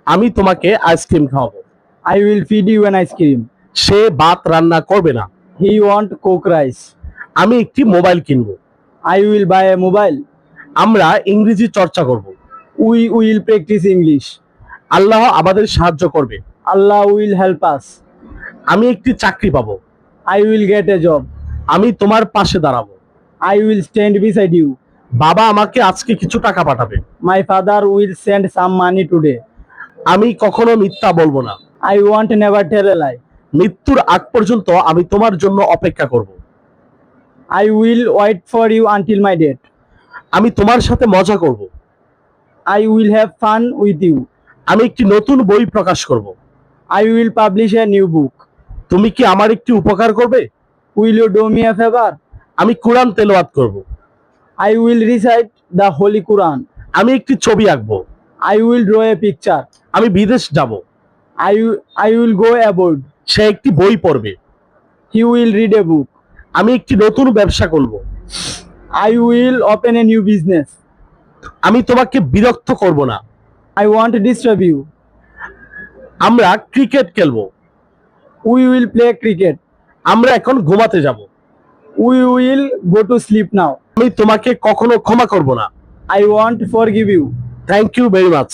আমি তোমাকে আইসক্রিম খাওয়াবো। I will feed you an ice cream. সে ভাত রান্না করবে না। He won't cook rice. আমি একটি মোবাইল কিনবো। I will buy a mobile. আমরা ইংরেজি চর্চা করব। We will practice English. আল্লাহ আমাদের সাহায্য করবে। Allah will help us. আমি একটি চাকরি পাবো। I will get a job. আমি তোমার পাশে দাঁড়াবো। I will stand beside you. বাবা আমাকে আজকে কিছু টাকা পাঠাবে। My father will send some money today. আমি কখনো মিথ্যা বলবো না। I won't never tell a lie. মৃত্যুর আগ পর্যন্ত আমি তোমার জন্য অপেক্ষা করব। I will wait for you until my death. আমি তোমার সাথে মজা করব। I will have fun with you. আমি একটি নতুন বই প্রকাশ করব। I will publish a new book. তুমি কি আমার একটি উপকার করবে? Will you do me a favor? আমি কোরআন তেলাওয়াত করব। I will recite the Holy Quran. আমি একটি ছবি আঁকবো। I will draw a picture. আমি বিদেশ যাব। I will go abroad. সে একটি বই পড়বে। He will read a book. আমি একটি নতুন ব্যবসা করব। I will open a new business. আমি তোমাকে বিরক্ত করব না। I won't disturb you. আমরা ক্রিকেট খেলবো। We will play cricket. আমরা এখন ঘুমাতে যাব। We will go to sleep now. আমি তোমাকে কখনো ক্ষমা করব না। I won't forgive you. Thank you very much.